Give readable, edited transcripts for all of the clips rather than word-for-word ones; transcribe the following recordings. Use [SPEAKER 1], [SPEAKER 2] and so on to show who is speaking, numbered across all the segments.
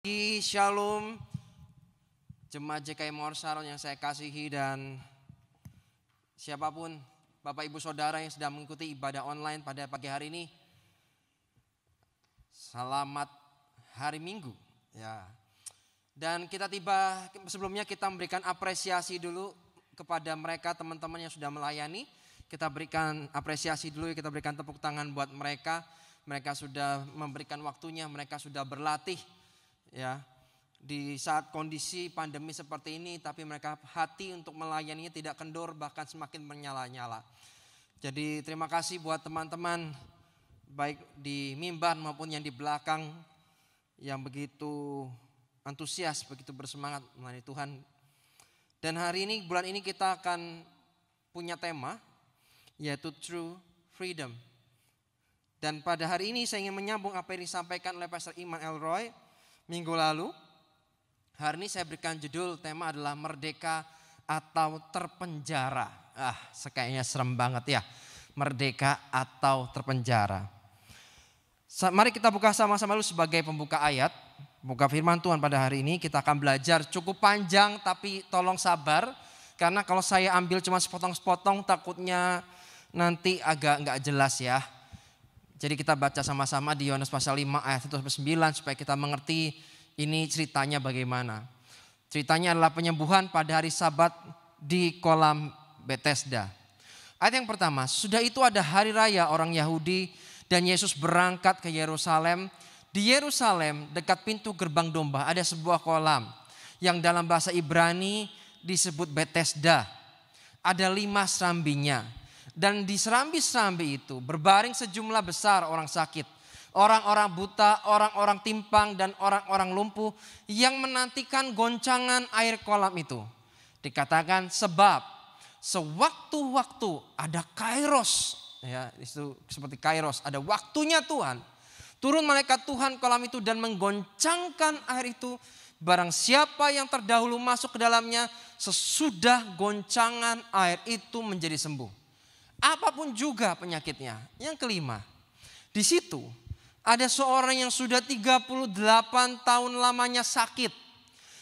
[SPEAKER 1] Shalom, Jemaat JKI Morsar yang saya kasihi dan siapapun Bapak Ibu Saudara yang sedang mengikuti ibadah online pada pagi hari ini. Selamat hari Minggu ya. Dan sebelumnya kita memberikan apresiasi dulu kepada mereka teman-teman yang sudah melayani. Kita berikan apresiasi dulu, kita berikan tepuk tangan buat mereka. Mereka sudah memberikan waktunya, mereka sudah berlatih. Ya, di saat kondisi pandemi seperti ini, tapi mereka hati untuk melayaninya tidak kendor, bahkan semakin menyala-nyala. Jadi terima kasih buat teman-teman baik di mimbar maupun yang di belakang yang begitu antusias, begitu bersemangat melayani Tuhan. Dan hari ini, bulan ini kita akan punya tema yaitu True Freedom. Dan pada hari ini saya ingin menyambung apa yang disampaikan oleh Pastor Iman Elroy minggu lalu. Hari ini saya berikan judul tema adalah merdeka atau terpenjara. Kayaknya serem banget ya. Merdeka atau terpenjara. Mari kita buka sama-sama dulu sebagai pembuka ayat. Buka firman Tuhan pada hari ini. Kita akan belajar cukup panjang tapi tolong sabar. Karena kalau saya ambil cuma sepotong-sepotong takutnya nanti agak nggak jelas ya. Jadi kita baca sama-sama di Yohanes pasal 5 ayat 1-9 supaya kita mengerti ini ceritanya bagaimana. Ceritanya adalah penyembuhan pada hari Sabat di kolam Bethesda. Ayat yang pertama, sudah itu ada hari raya orang Yahudi dan Yesus berangkat ke Yerusalem. Di Yerusalem dekat pintu gerbang domba ada sebuah kolam yang dalam bahasa Ibrani disebut Bethesda. Ada 5 serambinya. Dan di serambi-serambi itu berbaring sejumlah besar orang sakit. Orang-orang buta, orang-orang timpang dan orang-orang lumpuh yang menantikan goncangan air kolam itu. Dikatakan sebab sewaktu-waktu ada kairos. Ya, itu seperti kairos, ada waktunya Tuhan. Turun malaikat Tuhan kolam itu dan menggoncangkan air itu. Barang siapa yang terdahulu masuk ke dalamnya, sesudah goncangan air itu menjadi sembuh. Apapun juga penyakitnya. Yang kelima, di situ ada seorang yang sudah 38 tahun lamanya sakit.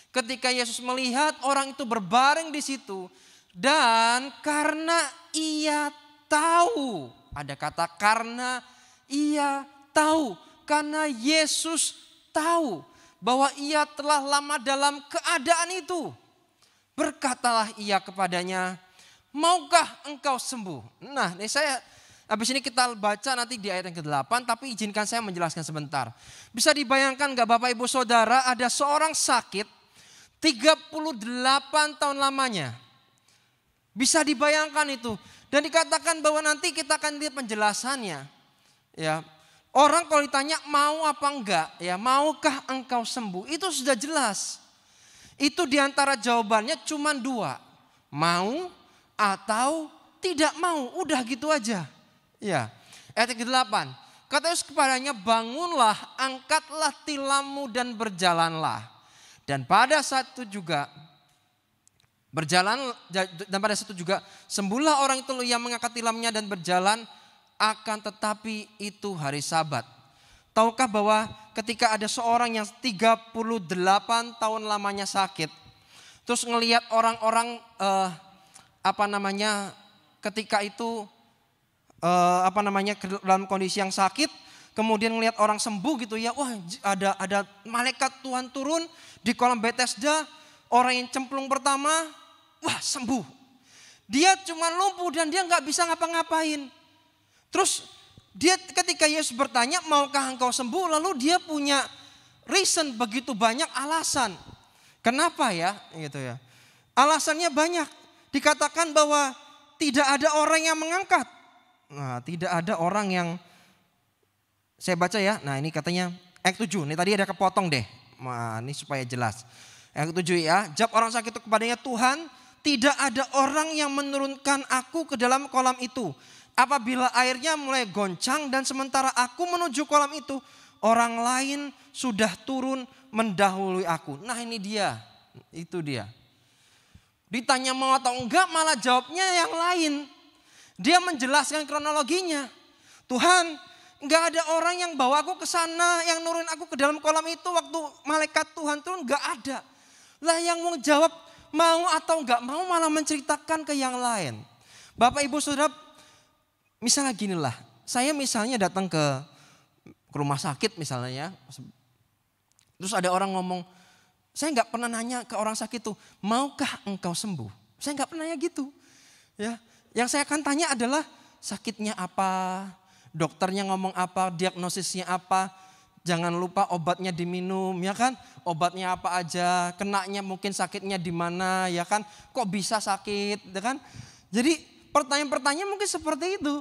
[SPEAKER 1] Ketika Yesus melihat orang itu berbaring di situ dan karena ia tahu, ada kata karena ia tahu, karena Yesus tahu bahwa ia telah lama dalam keadaan itu. Berkatalah ia kepadanya, maukah engkau sembuh? Nah, ini habis ini kita baca nanti di ayat yang ke-8, tapi izinkan saya menjelaskan sebentar. Bisa dibayangkan gak Bapak Ibu Saudara, ada seorang sakit 38 tahun lamanya. Bisa dibayangkan itu. Dan dikatakan bahwa nanti kita akan lihat penjelasannya. Ya, orang kalau ditanya mau apa enggak, ya maukah engkau sembuh? Itu sudah jelas. Itu diantara jawabannya cuma 2. Mau atau tidak mau, udah gitu aja. Ya. Ayat ke-8. Kata Yesus kepadanya, bangunlah, angkatlah tilammu dan berjalanlah. Dan pada saat itu juga sembuhlah orang itu yang mengangkat tilamnya dan berjalan, akan tetapi itu hari Sabat. Tahukah bahwa ketika ada seorang yang 38 tahun lamanya sakit, terus ngelihat orang-orang ketika itu dalam kondisi yang sakit, kemudian melihat orang sembuh gitu ya, wah ada malaikat Tuhan turun di kolam Bethesda, orang yang cemplung pertama, wah sembuh. Dia cuma lumpuh dan dia nggak bisa ngapa-ngapain. Terus dia ketika Yesus bertanya, maukah engkau sembuh? Lalu dia punya reason, begitu banyak alasan. Kenapa ya? Gitu ya. Alasannya banyak. Dikatakan bahwa tidak ada orang yang mengangkat. Nah, tidak ada orang yang, saya baca ya. Nah, ini katanya ayat 7. Ini tadi ada kepotong deh. Nah, ini supaya jelas. Ayat 7 ya. Jawab orang sakit itu kepadanya, Tuhan, tidak ada orang yang menurunkan aku ke dalam kolam itu. Apabila airnya mulai goncang dan sementara aku menuju kolam itu, orang lain sudah turun mendahului aku. Nah, ini dia. Itu dia. Ditanya mau atau enggak, malah jawabnya yang lain. Dia menjelaskan kronologinya. Tuhan, Nggak ada orang yang bawa aku ke sana, yang nurunin aku ke dalam kolam itu waktu malaikat Tuhan turun, nggak ada. Lah yang mau jawab mau atau nggak mau malah menceritakan ke yang lain. Bapak Ibu Saudara, misalnya ginilah, saya misalnya datang ke rumah sakit misalnya ya. Terus ada orang ngomong, saya nggak pernah nanya ke orang sakit tuh, maukah engkau sembuh? Saya nggak pernah nanya gitu. Ya, yang saya akan tanya adalah sakitnya apa, dokternya ngomong apa, diagnosisnya apa. Jangan lupa obatnya diminum, ya kan? Obatnya apa aja, kenanya mungkin sakitnya di mana, ya kan? Kok bisa sakit, ya kan? Jadi pertanyaan-pertanyaan mungkin seperti itu.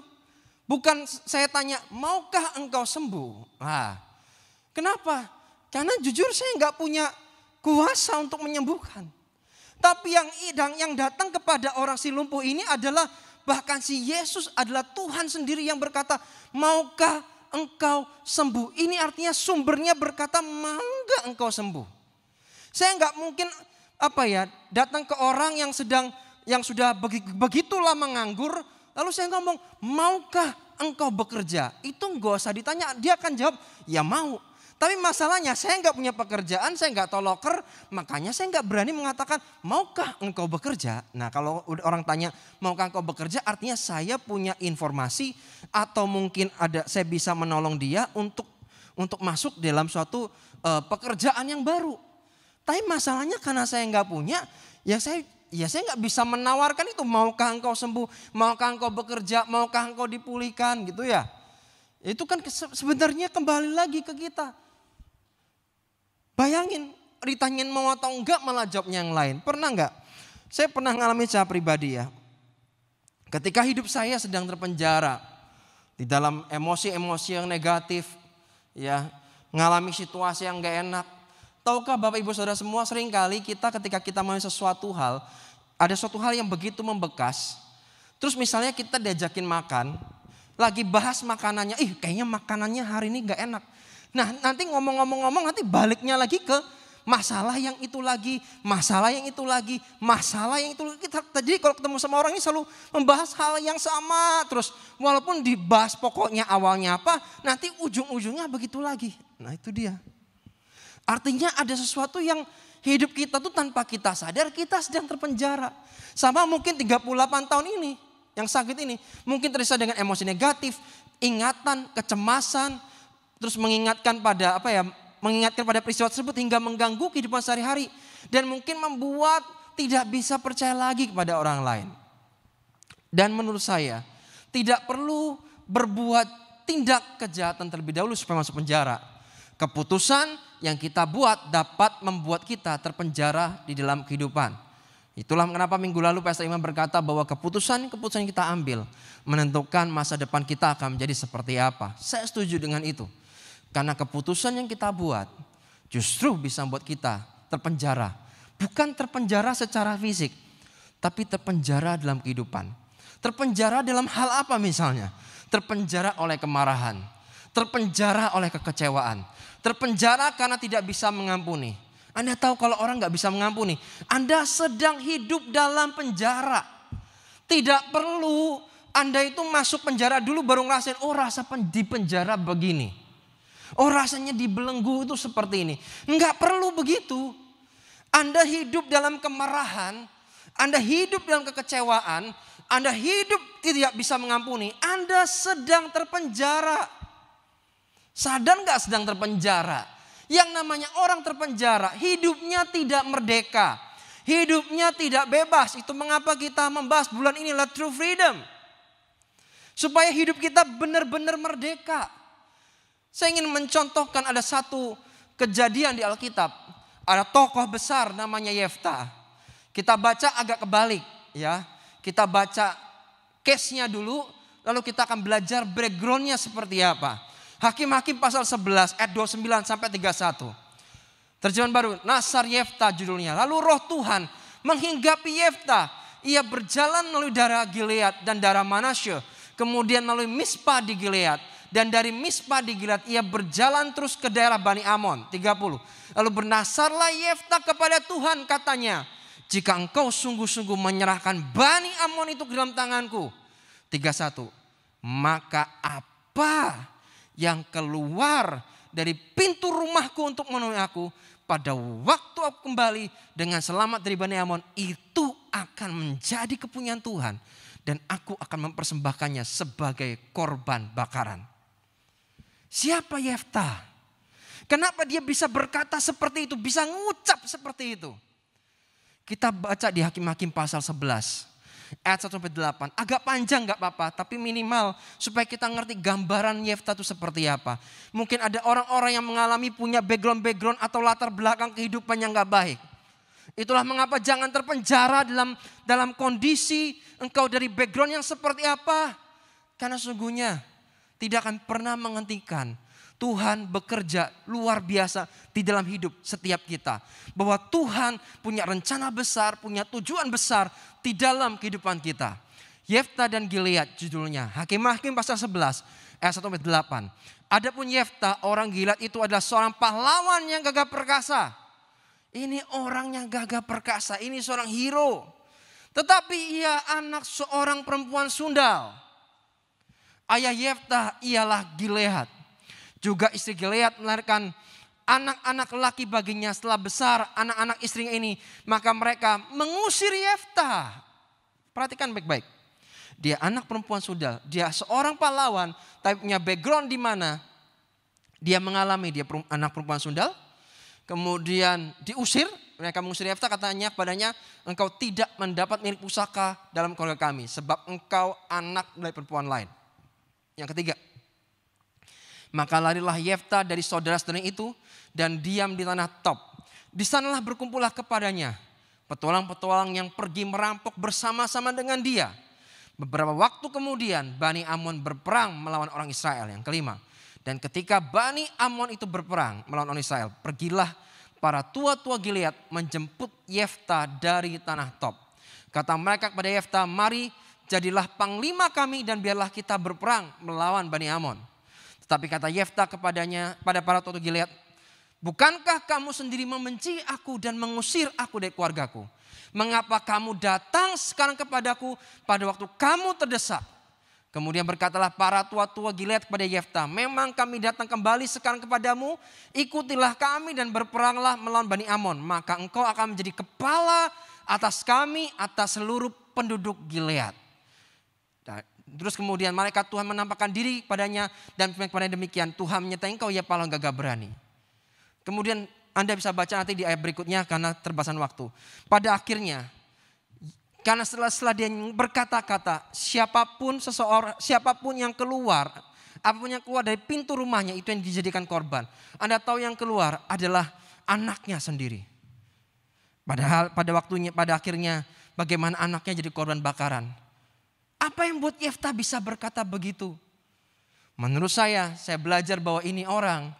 [SPEAKER 1] Bukan saya tanya, maukah engkau sembuh? Nah, kenapa? Karena jujur saya nggak punya kuasa untuk menyembuhkan. Tapi yang datang kepada orang si lumpuh ini adalah bahkan si Yesus adalah Tuhan sendiri yang berkata, maukah engkau sembuh? Ini artinya sumbernya berkata, mau nggak engkau sembuh? Saya nggak mungkin datang ke orang yang sudah begitu lama nganggur, lalu saya ngomong, maukah engkau bekerja? Itu nggak usah ditanya, dia akan jawab, ya mau. Tapi masalahnya saya nggak punya pekerjaan, saya nggak tahu loker, makanya saya nggak berani mengatakan maukah engkau bekerja. Nah kalau orang tanya maukah engkau bekerja, artinya saya punya informasi atau mungkin saya bisa menolong dia untuk masuk dalam suatu pekerjaan yang baru. Tapi masalahnya karena saya nggak punya, ya saya nggak bisa menawarkan itu, maukah engkau sembuh, maukah engkau bekerja, maukah engkau dipulihkan gitu ya. Itu kan sebenarnya kembali lagi ke kita. Bayangin ditanyain mau atau enggak malah jawabnya yang lain. Pernah enggak? Saya pernah ngalami secara pribadi ya. Ketika hidup saya sedang terpenjara di dalam emosi-emosi yang negatif, ya, ngalami situasi yang enggak enak. Tahukah Bapak Ibu Saudara semua, seringkali kita ketika kita mau sesuatu hal, ada suatu hal yang begitu membekas. Terus misalnya kita diajakin makan, lagi bahas makanannya, kayaknya makanannya hari ini enggak enak. Nah nanti ngomong-ngomong nanti baliknya lagi ke masalah yang itu lagi, masalah yang itu lagi, masalah yang itu lagi. Jadi kalau ketemu sama orang ini selalu membahas hal yang sama terus. Walaupun dibahas pokoknya awalnya apa, nanti ujung-ujungnya begitu lagi. Nah itu dia. Artinya ada sesuatu yang hidup kita tuh tanpa kita sadar kita sedang terpenjara. Sama mungkin 38 tahun ini yang sakit ini. Mungkin terisa dengan emosi negatif, ingatan, kecemasan. Terus mengingatkan pada peristiwa tersebut hingga mengganggu kehidupan sehari-hari. Dan mungkin membuat tidak bisa percaya lagi kepada orang lain. Dan menurut saya tidak perlu berbuat tindak kejahatan terlebih dahulu supaya masuk penjara. Keputusan yang kita buat dapat membuat kita terpenjara di dalam kehidupan. Itulah kenapa minggu lalu Pastor Imam berkata bahwa keputusan yang kita ambil menentukan masa depan kita akan menjadi seperti apa. Saya setuju dengan itu. Karena keputusan yang kita buat justru bisa membuat kita terpenjara. Bukan terpenjara secara fisik, tapi terpenjara dalam kehidupan. Terpenjara dalam hal apa misalnya? Terpenjara oleh kemarahan, terpenjara oleh kekecewaan, terpenjara karena tidak bisa mengampuni. Anda tahu kalau orang gak bisa mengampuni, Anda sedang hidup dalam penjara. Tidak perlu Anda itu masuk penjara dulu baru ngerasain, rasa di penjara begini. Rasanya dibelenggu itu seperti ini. Enggak perlu begitu. Anda hidup dalam kemarahan, Anda hidup dalam kekecewaan, Anda hidup tidak bisa mengampuni, Anda sedang terpenjara. Sadar gak sedang terpenjara? Yang namanya orang terpenjara, hidupnya tidak merdeka. Hidupnya tidak bebas. Itu mengapa kita membahas bulan ini adalah True Freedom. Supaya hidup kita benar-benar merdeka. Saya ingin mencontohkan ada satu kejadian di Alkitab. Ada tokoh besar namanya Yefta. Kita baca agak kebalik ya. Kita baca case-nya dulu, lalu kita akan belajar background-nya seperti apa. Hakim-Hakim pasal 11 ayat 29 sampai 31. Terjemahan baru, Nasar Yefta judulnya. Lalu roh Tuhan menghinggapi Yefta. Ia berjalan melalui daerah Gilead dan daerah Manasye. Kemudian melalui Mispa di Gilead. Dan dari Mispa di Gilead ia berjalan terus ke daerah Bani Amon. 30. Lalu bernasarlah Yefta kepada Tuhan katanya. Jika engkau sungguh-sungguh menyerahkan Bani Amon itu ke dalam tanganku. 31. Maka apa yang keluar dari pintu rumahku untuk menemui aku, pada waktu aku kembali dengan selamat dari Bani Amon, itu akan menjadi kepunyaan Tuhan. Dan aku akan mempersembahkannya sebagai korban bakaran. Siapa Yeftah? Kenapa dia bisa berkata seperti itu, bisa ngucap seperti itu? Kita baca di Hakim-Hakim pasal 11. Ayat 1-8. Agak panjang gak apa-apa, tapi minimal supaya kita ngerti gambaran Yeftah itu seperti apa. Mungkin ada orang-orang yang mengalami punya background atau latar belakang kehidupan yang gak baik. Itulah mengapa jangan terpenjara dalam kondisi engkau dari background yang seperti apa. Karena sesungguhnya tidak akan pernah menghentikan Tuhan bekerja luar biasa di dalam hidup setiap kita. Bahwa Tuhan punya rencana besar, punya tujuan besar di dalam kehidupan kita. Yeftah dan Gilead judulnya. Hakim-Hakim pasal 11 ayat 1-8. Adapun Yeftah orang Gilead itu adalah seorang pahlawan yang gagah perkasa. Ini orang yang gagah perkasa, ini seorang hero. Tetapi ia anak seorang perempuan sundal. Ayah Yeftah ialah Gilead. Juga istri Gilead melahirkan anak-anak laki baginya. Setelah besar anak-anak istrinya ini, maka mereka mengusir Yeftah. Perhatikan baik-baik. Dia anak perempuan sundal, dia seorang pahlawan, tapi punya background di mana dia mengalami, dia anak perempuan sundal. Kemudian diusir, mereka mengusir Yeftah, katanya padanya, engkau tidak mendapat milik pusaka dalam keluarga kami, sebab engkau anak dari perempuan lain. Yang ketiga, maka larilah Yeftah dari saudara-saudaranya itu dan diam di tanah Tob. Di sanalah berkumpullah kepadanya petualang-petualang yang pergi merampok bersama-sama dengan dia. Beberapa waktu kemudian Bani Amon berperang melawan orang Israel. Yang kelima, dan ketika Bani Amon itu berperang melawan orang Israel, pergilah para tua-tua Gilead menjemput Yeftah dari tanah Tob. Kata mereka kepada Yeftah, mari jadilah panglima kami dan biarlah kita berperang melawan Bani Amon. Tetapi kata Yeftah kepadanya, pada para tua Gilead, bukankah kamu sendiri membenci aku dan mengusir aku dari keluargaku? Mengapa kamu datang sekarang kepadaku pada waktu kamu terdesak? Kemudian berkatalah para tua-tua Gilead kepada Yeftah, memang kami datang kembali sekarang kepadamu, ikutilah kami dan berperanglah melawan Bani Amon. Maka engkau akan menjadi kepala atas kami, atas seluruh penduduk Gilead. Terus kemudian malaikat Tuhan menampakkan diri padanya dan kepada demikian Tuhan menyertai engkau ya pahlawan gagah berani. Kemudian Anda bisa baca nanti di ayat berikutnya karena terbatasan waktu. Pada akhirnya, karena setelah dia berkata-kata, siapapun yang keluar, apapun yang keluar dari pintu rumahnya itu yang dijadikan korban. Anda tahu yang keluar adalah anaknya sendiri. Padahal pada akhirnya bagaimana anaknya jadi korban bakaran. Apa yang buat Yeftah bisa berkata begitu? Menurut saya belajar bahwa ini orang,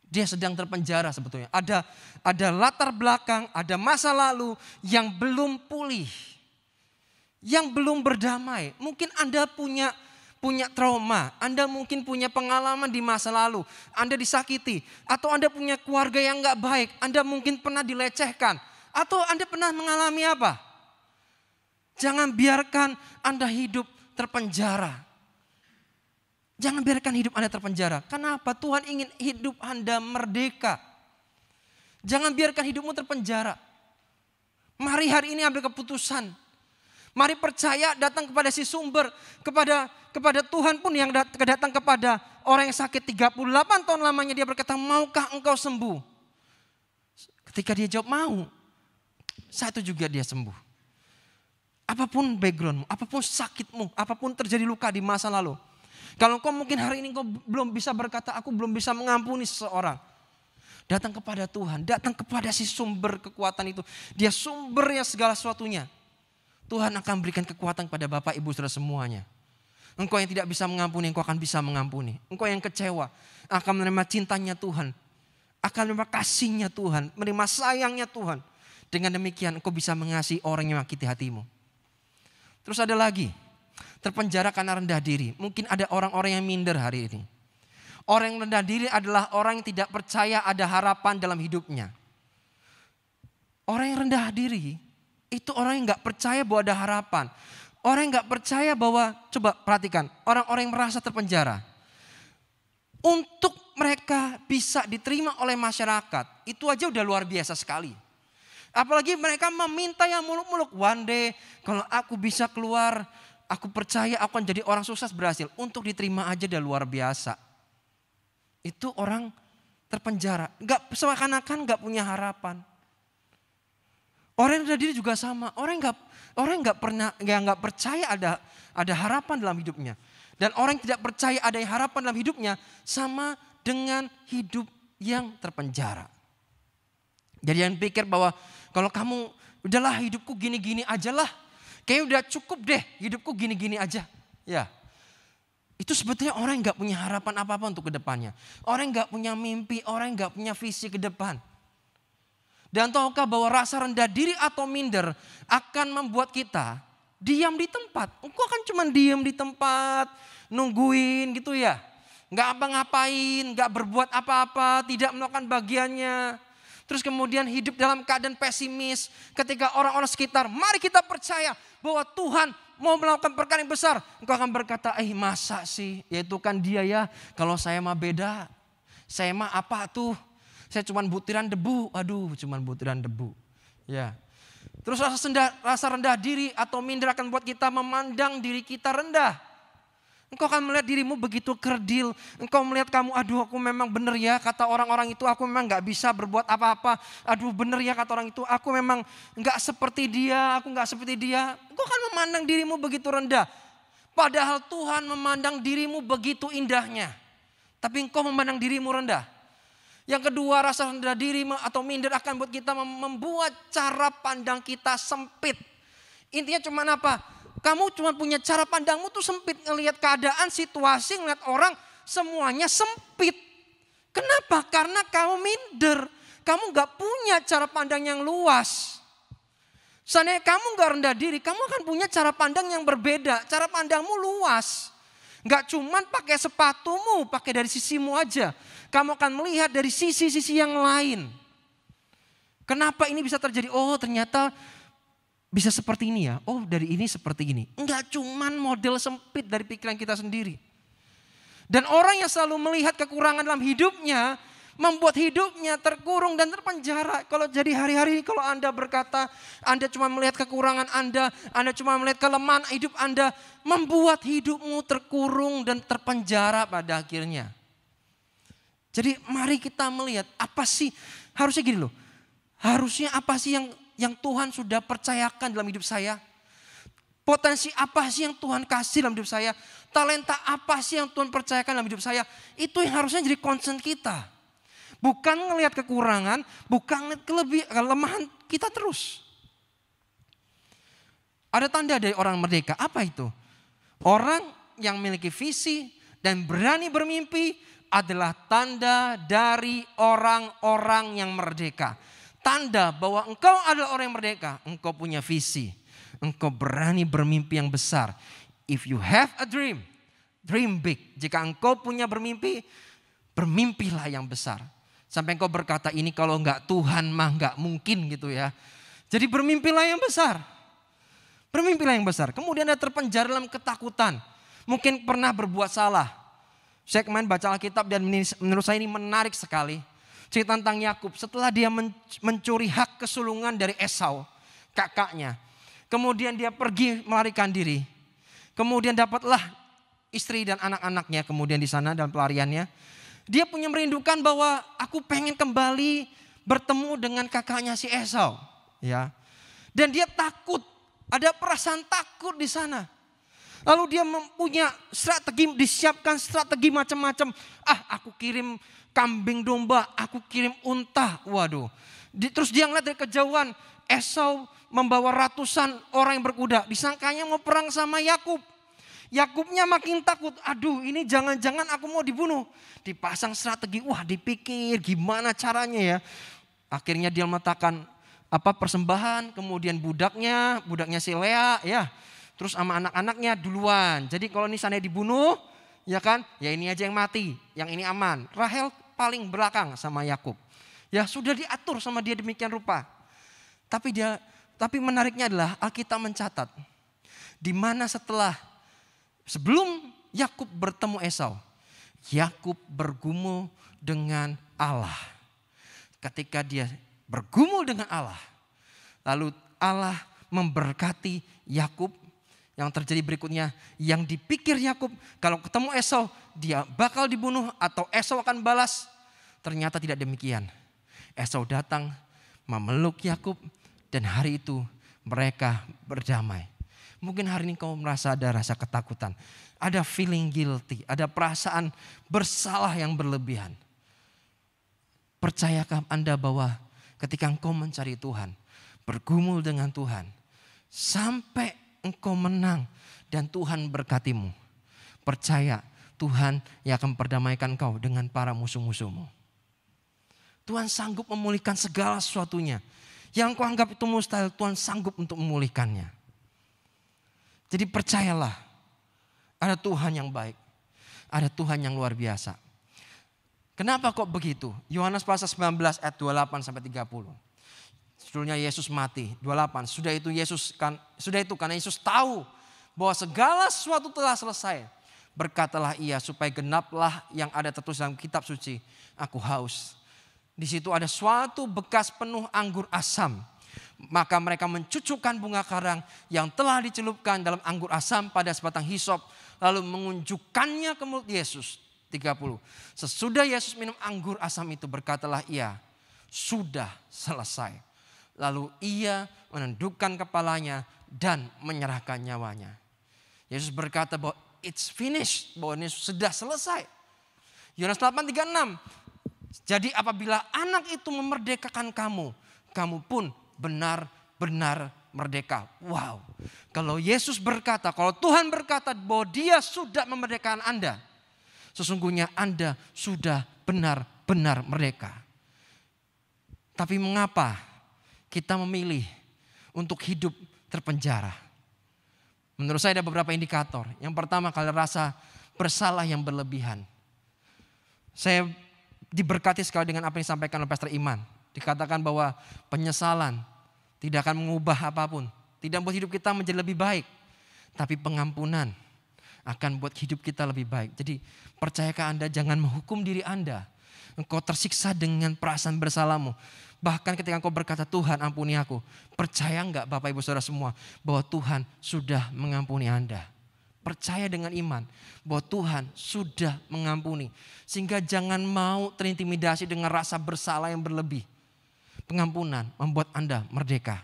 [SPEAKER 1] dia sedang terpenjara sebetulnya. Ada latar belakang, ada masa lalu yang belum pulih. Yang belum berdamai. Mungkin Anda punya trauma, Anda mungkin punya pengalaman di masa lalu. Anda disakiti, atau Anda punya keluarga yang gak baik. Anda mungkin pernah dilecehkan, atau Anda pernah mengalami apa? Jangan biarkan Anda hidup terpenjara. Jangan biarkan hidup Anda terpenjara. Kenapa? Tuhan ingin hidup Anda merdeka. Jangan biarkan hidupmu terpenjara. Mari hari ini ambil keputusan. Mari percaya datang kepada si sumber. Kepada Tuhan pun yang datang kepada orang yang sakit 38 tahun lamanya. Dia berkata, maukah engkau sembuh? Ketika dia jawab mau, saat itu juga dia sembuh. Apapun backgroundmu, apapun sakitmu, apapun terjadi luka di masa lalu. Kalau kau mungkin hari ini kau belum bisa berkata, aku belum bisa mengampuni seseorang. Datang kepada Tuhan, datang kepada si sumber kekuatan itu. Dia sumbernya segala sesuatunya. Tuhan akan berikan kekuatan kepada Bapak, Ibu, Saudara semuanya. Engkau yang tidak bisa mengampuni, engkau akan bisa mengampuni. Engkau yang kecewa, akan menerima cintanya Tuhan. Akan menerima kasihnya Tuhan, menerima sayangnya Tuhan. Dengan demikian engkau bisa mengasihi orang yang menyakiti hatimu. Terus ada lagi, terpenjara karena rendah diri. Mungkin ada orang-orang yang minder hari ini. Orang yang rendah diri adalah orang yang tidak percaya ada harapan dalam hidupnya. Orang yang rendah diri itu orang yang gak percaya bahwa ada harapan. Orang yang gak percaya bahwa, coba perhatikan, orang-orang yang merasa terpenjara. untuk mereka bisa diterima oleh masyarakat, itu aja udah luar biasa sekali. Apalagi mereka meminta yang muluk-muluk. One day kalau aku bisa keluar, aku percaya aku akan jadi orang sukses berhasil. Untuk diterima aja udah luar biasa. Itu orang terpenjara. Seakan-akan gak punya harapan. Orang yang rendah diri juga sama. Orang yang gak percaya ada harapan dalam hidupnya. Dan orang yang tidak percaya ada harapan dalam hidupnya sama dengan hidup yang terpenjara. Jadi jangan pikir bahwa kalau kamu udahlah hidupku gini-gini aja lah. Kayaknya udah cukup deh hidupku gini-gini aja. Ya, itu sebetulnya orang yang gak punya harapan apa-apa untuk kedepannya. Orang yang gak punya mimpi, orang yang gak punya visi ke depan. Dan tahukah bahwa rasa rendah diri atau minder akan membuat kita diam di tempat. Engkau kan cuma diam di tempat, nungguin gitu ya. Gak apa-ngapain, gak berbuat apa-apa, tidak melakukan bagiannya. Terus kemudian hidup dalam keadaan pesimis ketika orang-orang sekitar. Mari kita percaya bahwa Tuhan mau melakukan perkara yang besar. Engkau akan berkata, masa sih? Ya itu kan dia ya, kalau saya mah beda. Saya mah apa tuh? Saya cuma butiran debu. Aduh, cuma butiran debu. Ya. Terus rasa rendah diri atau minder akan buat kita memandang diri kita rendah. Engkau akan melihat dirimu begitu kerdil. Engkau melihat kamu, aduh aku memang benar ya. Kata orang-orang itu aku memang gak bisa berbuat apa-apa. Aduh benar ya kata orang itu, aku memang gak seperti dia. Aku gak seperti dia. Engkau akan memandang dirimu begitu rendah. Padahal Tuhan memandang dirimu begitu indahnya. Tapi engkau memandang dirimu rendah. Yang kedua, rasa rendah diri atau minder akan buat kita membuat cara pandang kita sempit. Intinya cuma apa? Kamu cuma punya cara pandangmu tuh sempit. Ngelihat keadaan, situasi, ngelihat orang, semuanya sempit. Kenapa? Karena kamu minder. Kamu gak punya cara pandang yang luas. Seandainya kamu gak rendah diri, kamu akan punya cara pandang yang berbeda. Cara pandangmu luas. Gak cuman pakai sepatumu, pakai dari sisimu aja. Kamu akan melihat dari sisi-sisi yang lain. Kenapa ini bisa terjadi? Oh ternyata bisa seperti ini ya, oh dari ini seperti ini. Enggak cuman model sempit dari pikiran kita sendiri. Dan orang yang selalu melihat kekurangan dalam hidupnya, membuat hidupnya terkurung dan terpenjara. Kalau jadi hari-hari kalau Anda berkata, Anda cuma melihat kekurangan Anda cuma melihat kelemahan hidup Anda, membuat hidupmu terkurung dan terpenjara pada akhirnya. Jadi mari kita melihat apa sih, harusnya gini loh, harusnya apa sih yang Tuhan sudah percayakan dalam hidup saya. Potensi apa sih yang Tuhan kasih dalam hidup saya. Talenta apa sih yang Tuhan percayakan dalam hidup saya. Itu yang harusnya jadi concern kita. Bukan ngelihat kekurangan, bukan ngelihat kelemahan kita terus. Ada tanda dari orang merdeka, apa itu? Orang yang memiliki visi dan berani bermimpi adalah tanda dari orang-orang yang merdeka. Tanda bahwa engkau adalah orang yang merdeka. Engkau punya visi. Engkau berani bermimpi yang besar. If you have a dream, dream big. Jika engkau punya bermimpi, bermimpilah yang besar. Sampai engkau berkata ini kalau enggak Tuhan mah enggak mungkin gitu ya. Jadi bermimpilah yang besar. Bermimpilah yang besar. Kemudian Anda terpenjara dalam ketakutan. Mungkin pernah berbuat salah. Saya kemarin baca Alkitab dan menurut saya ini menarik sekali. Cerita tentang Yakub setelah dia mencuri hak kesulungan dari Esau, kakaknya. Kemudian dia pergi melarikan diri. Kemudian dapatlah istri dan anak-anaknya kemudian di sana dalam pelariannya. Dia punya merindukan bahwa aku pengen kembali bertemu dengan kakaknya si Esau. Ya. Dan dia takut, ada perasaan takut di sana. Lalu dia mempunyai strategi, disiapkan strategi macam-macam. Aku kirim kambing domba, aku kirim unta. Waduh. Terus dia ngeliat dari kejauhan, Esau membawa ratusan orang yang berkuda. Disangkanya mau perang sama Yakub. Yakubnya makin takut. Aduh, ini jangan-jangan aku mau dibunuh. Dipasang strategi, dipikir gimana caranya ya. Akhirnya dia meletakkan persembahan, kemudian budaknya si Lea ya. Terus sama anak-anaknya duluan. Jadi kalau ini sana dibunuh, ya kan? Ya ini aja yang mati, yang ini aman. Rahel paling belakang sama Yakub. Ya sudah diatur sama dia demikian rupa. Tapi menariknya adalah Alkitab mencatat di mana sebelum Yakub bertemu Esau, Yakub bergumul dengan Allah. Ketika dia bergumul dengan Allah, lalu Allah memberkati Yakub. Yang terjadi berikutnya, yang dipikir Yakub kalau ketemu Esau dia bakal dibunuh atau Esau akan balas, ternyata tidak demikian. Esau datang memeluk Yakub dan hari itu mereka berdamai. Mungkin hari ini kau merasa ada rasa ketakutan, ada feeling guilty, ada perasaan bersalah yang berlebihan. Percayakah Anda bahwa ketika engkau mencari Tuhan, bergumul dengan Tuhan, sampai engkau menang dan Tuhan berkatimu, percaya Tuhan yang akan perdamaikan kau dengan para musuh-musuhmu. Tuhan sanggup memulihkan segala sesuatunya. Yang kau anggap itu mustahil, Tuhan sanggup untuk memulihkannya. Jadi percayalah, ada Tuhan yang baik, ada Tuhan yang luar biasa. Kenapa kok begitu? Yohanes pasal 19 ayat 28 sampai 30. Judulnya Yesus mati, 28. Sudah itu karena Yesus tahu bahwa segala sesuatu telah selesai. Berkatalah ia supaya genaplah yang ada tertulis dalam kitab suci. Aku haus. Di situ ada suatu bekas penuh anggur asam. Maka mereka mencucukkan bunga karang yang telah dicelupkan dalam anggur asam pada sebatang hisop. Lalu mengunjukkannya ke mulut Yesus. 30. Sesudah Yesus minum anggur asam itu, berkatalah ia, sudah selesai. Lalu ia menundukkan kepalanya dan menyerahkan nyawanya. Yesus berkata bahwa it's finished, bahwa ini sudah selesai. Yohanes 8:36. Jadi apabila anak itu memerdekakan kamu, kamu pun benar-benar merdeka. Wow. Kalau Yesus berkata, kalau Tuhan berkata bahwa dia sudah memerdekakan Anda, sesungguhnya Anda sudah benar-benar merdeka. Tapi mengapa kita memilih untuk hidup terpenjara? Menurut saya ada beberapa indikator. Yang pertama, kalau rasa bersalah yang berlebihan. Saya diberkati sekali dengan apa yang disampaikan oleh Pastor Iman. Dikatakan bahwa penyesalan tidak akan mengubah apapun. Tidak membuat hidup kita menjadi lebih baik. Tapi pengampunan akan buat hidup kita lebih baik. Jadi percayakah Anda, jangan menghukum diri Anda. Engkau tersiksa dengan perasaan bersalahmu. Bahkan ketika engkau berkata, Tuhan ampuni aku. Percaya enggak Bapak Ibu Saudara semua bahwa Tuhan sudah mengampuni Anda. Percaya dengan iman bahwa Tuhan sudah mengampuni. Sehingga jangan mau terintimidasi dengan rasa bersalah yang berlebih. Pengampunan membuat Anda merdeka.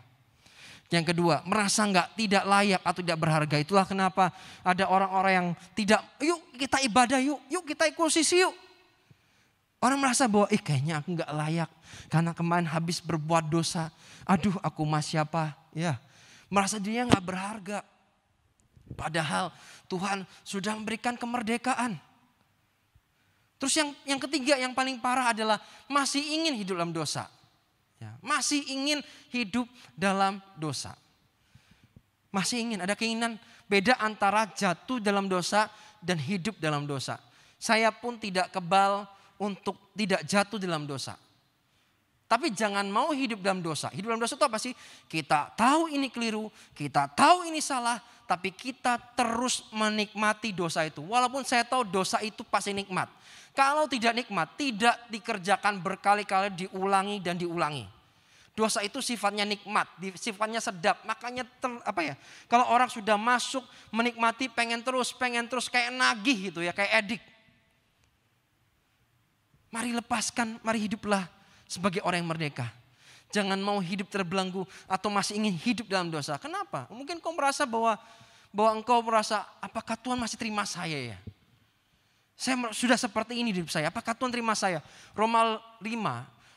[SPEAKER 1] Yang kedua, merasa tidak layak atau tidak berharga. Itulah kenapa ada orang-orang yang tidak, yuk kita ibadah yuk kita inklusisi yuk. Orang merasa bahwa kayaknya aku gak layak karena kemarin habis berbuat dosa. Aduh, aku mah siapa? Ya, merasa dirinya gak berharga. Padahal Tuhan sudah memberikan kemerdekaan. Terus yang ketiga, yang paling parah adalah masih ingin hidup dalam dosa. Ya, masih ingin hidup dalam dosa. Masih ingin, ada keinginan beda antara jatuh dalam dosa dan hidup dalam dosa. Saya pun tidak kebal untuk tidak jatuh dalam dosa. Tapi jangan mau hidup dalam dosa. Hidup dalam dosa itu apa sih? Kita tahu ini keliru, kita tahu ini salah, tapi kita terus menikmati dosa itu. Walaupun saya tahu dosa itu pasti nikmat. Kalau tidak nikmat, tidak dikerjakan berkali-kali, diulangi dan diulangi. Dosa itu sifatnya nikmat, sifatnya sedap. Makanya kalau orang sudah masuk menikmati pengen terus kayak nagih gitu ya, kayak edik. Mari lepaskan, mari hiduplah sebagai orang yang merdeka. Jangan mau hidup terbelenggu atau masih ingin hidup dalam dosa. Kenapa? Mungkin kau merasa bahwa engkau merasa, apakah Tuhan masih terima saya ya? Saya sudah seperti ini hidup saya, apakah Tuhan terima saya? Roma 5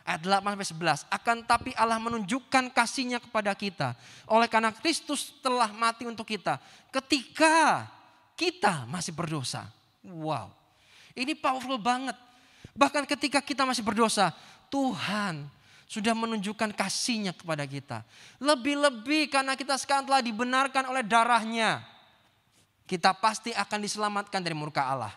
[SPEAKER 1] ayat 8-11. Akan tapi Allah menunjukkan kasih-Nya kepada kita. Oleh karena Kristus telah mati untuk kita. Ketika kita masih berdosa. Wow, ini powerful banget. Bahkan ketika kita masih berdosa, Tuhan sudah menunjukkan kasih-Nya kepada kita. Lebih-lebih karena kita sekarang telah dibenarkan oleh darah-Nya. Kita pasti akan diselamatkan dari murka Allah.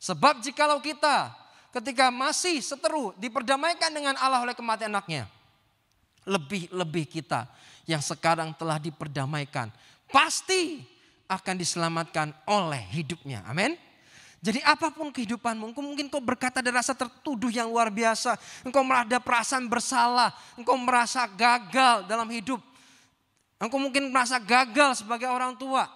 [SPEAKER 1] Sebab jikalau kita ketika masih seteru diperdamaikan dengan Allah oleh kematian anaknya. Lebih-lebih kita yang sekarang telah diperdamaikan. Pasti akan diselamatkan oleh hidupnya. Amin. Jadi apapun kehidupanmu, mungkin kau berkata ada rasa tertuduh yang luar biasa. Engkau ada perasaan bersalah, engkau merasa gagal dalam hidup. Engkau mungkin merasa gagal sebagai orang tua.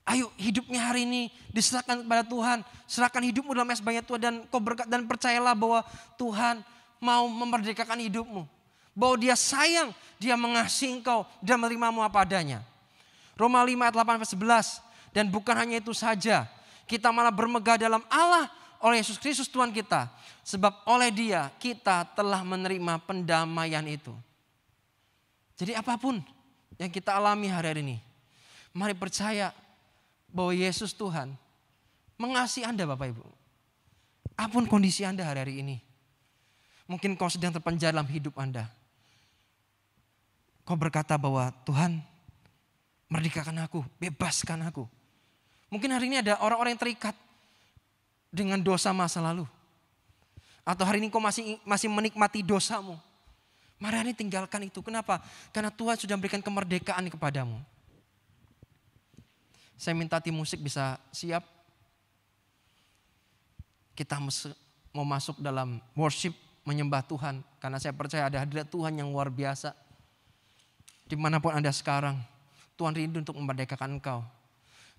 [SPEAKER 1] Ayo hidupnya hari ini diserahkan kepada Tuhan. Serahkan hidupmu dalam sebagai Tuhan dan kau berkata dan percayalah bahwa Tuhan mau memerdekakan hidupmu. Bahwa dia sayang, dia mengasihi engkau dan menerimamu apa adanya. Roma 5 ayat 8 sampai 11. Dan bukan hanya itu saja. Kita malah bermegah dalam Allah oleh Yesus Kristus Tuhan kita. Sebab oleh dia kita telah menerima pendamaian itu. Jadi apapun yang kita alami hari ini. Mari percaya bahwa Yesus Tuhan mengasihi Anda Bapak Ibu. Apapun kondisi Anda hari ini. Mungkin kau sedang terpenjara dalam hidup Anda. Kau berkata bahwa Tuhan merdekakan aku, bebaskan aku. Mungkin hari ini ada orang-orang yang terikat dengan dosa masa lalu. Atau hari ini kau masih menikmati dosamu. Mari hari ini tinggalkan itu. Kenapa? Karena Tuhan sudah memberikan kemerdekaan kepadamu. Saya minta tim musik bisa siap. Kita mau masuk dalam worship menyembah Tuhan. Karena saya percaya ada hadirat Tuhan yang luar biasa. Dimanapun Anda sekarang, Tuhan rindu untuk memerdekakan engkau.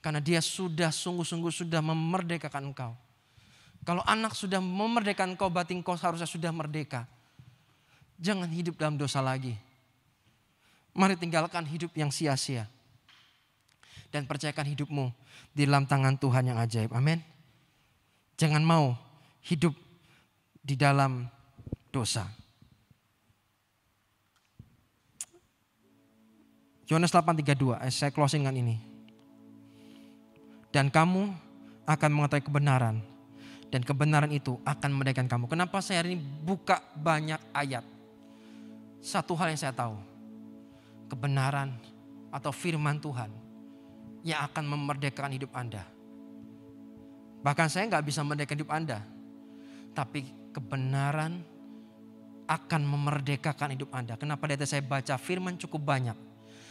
[SPEAKER 1] Karena dia sudah sungguh-sungguh sudah memerdekakan engkau. Kalau anak sudah memerdekakan engkau, berarti engkau harusnya sudah merdeka. Jangan hidup dalam dosa lagi. Mari tinggalkan hidup yang sia-sia. Dan percayakan hidupmu di dalam tangan Tuhan yang ajaib. Amin. Jangan mau hidup di dalam dosa. Yohanes 8:32, saya closing dengan ini. Dan kamu akan mengetahui kebenaran. Dan kebenaran itu akan memerdekakan kamu. Kenapa saya hari ini buka banyak ayat? Satu hal yang saya tahu. Kebenaran atau firman Tuhan yang akan memerdekakan hidup Anda. Bahkan saya gak bisa memerdekakan hidup Anda. Tapi kebenaran akan memerdekakan hidup Anda. Kenapa dari saya baca firman cukup banyak.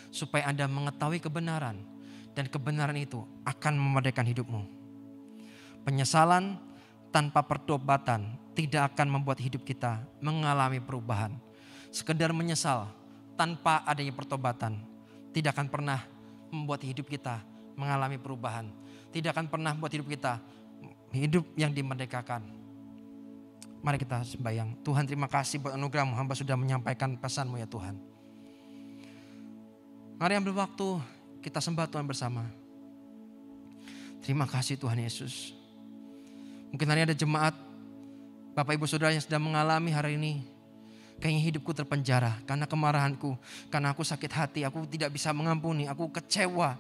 [SPEAKER 1] Supaya Anda mengetahui kebenaran. Dan kebenaran itu akan memerdekakan hidupmu. Penyesalan tanpa pertobatan tidak akan membuat hidup kita mengalami perubahan. Sekedar menyesal tanpa adanya pertobatan tidak akan pernah membuat hidup kita mengalami perubahan. Tidak akan pernah membuat hidup kita hidup yang dimerdekakan. Mari kita sembahyang. Tuhan, terima kasih buat anugerah-Mu. Hamba sudah menyampaikan pesan-Mu ya Tuhan. Mari ambil waktu kita sembah Tuhan bersama. Terima kasih Tuhan Yesus. Mungkin hari ada jemaat, Bapak Ibu Saudara yang sedang mengalami hari ini. Kayaknya hidupku terpenjara karena kemarahanku. Karena aku sakit hati, aku tidak bisa mengampuni, aku kecewa.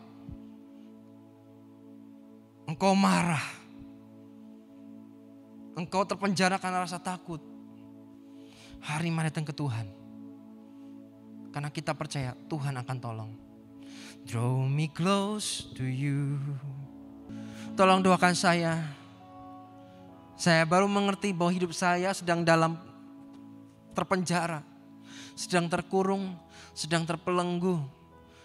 [SPEAKER 1] Engkau marah. Engkau terpenjara karena rasa takut. Hari ini mari datang ke Tuhan. Karena kita percaya Tuhan akan tolong. Draw me close to you. Tolong doakan saya. Saya baru mengerti bahwa hidup saya sedang dalam terpenjara. Sedang terkurung, sedang terpelenggu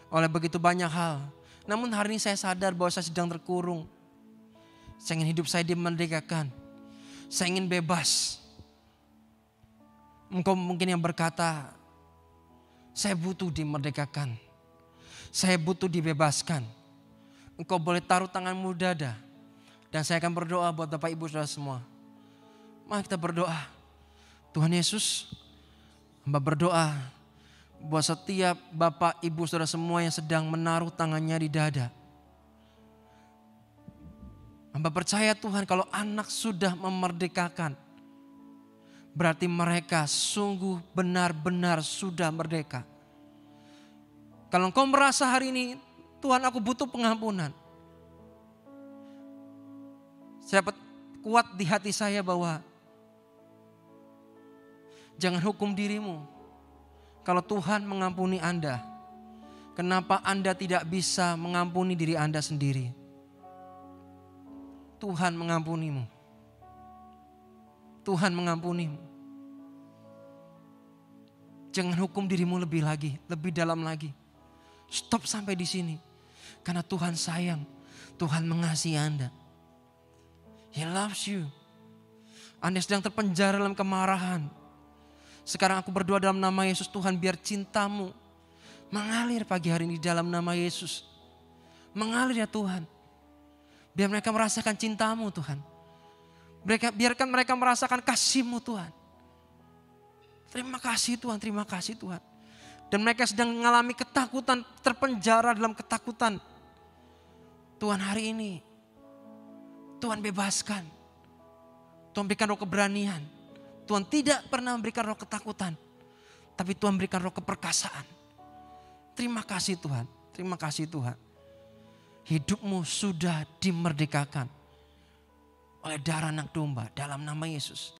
[SPEAKER 1] oleh begitu banyak hal. Namun hari ini saya sadar bahwa saya sedang terkurung. Saya ingin hidup saya dimerdekakan. Saya ingin bebas. Engkau mungkin yang berkata, saya butuh dimerdekakan. Saya butuh dibebaskan. Engkau boleh taruh tanganmu dada. Dan saya akan berdoa buat Bapak Ibu Saudara semua. Mari kita berdoa. Tuhan Yesus, hamba berdoa buat setiap Bapak Ibu Saudara semua yang sedang menaruh tangannya di dada. Hamba percaya Tuhan kalau anak sudah memerdekakan. Berarti mereka sungguh benar-benar sudah merdeka. Kalau engkau merasa hari ini, Tuhan aku butuh pengampunan. Saya kuat di hati saya bahwa jangan hukum dirimu. Kalau Tuhan mengampuni Anda, kenapa Anda tidak bisa mengampuni diri Anda sendiri? Tuhan mengampunimu. Tuhan mengampunimu. Jangan hukum dirimu lebih lagi, lebih dalam lagi. Stop sampai di sini. Karena Tuhan sayang, Tuhan mengasihi Anda. He loves you. Anda sedang terpenjara dalam kemarahan. Sekarang aku berdoa dalam nama Yesus, Tuhan, biar cintamu mengalir pagi hari ini dalam nama Yesus. Mengalir ya Tuhan. Biar mereka merasakan cintamu Tuhan. Biarkan mereka merasakan kasih-Mu Tuhan. Terima kasih Tuhan, terima kasih Tuhan. Dan mereka sedang mengalami ketakutan, terpenjara dalam ketakutan. Tuhan hari ini, Tuhan bebaskan. Tuhan berikan roh keberanian. Tuhan tidak pernah memberikan roh ketakutan. Tapi Tuhan berikan roh keperkasaan. Terima kasih Tuhan, terima kasih Tuhan. Hidupmu sudah dimerdekakan oleh darah anak domba dalam nama Yesus.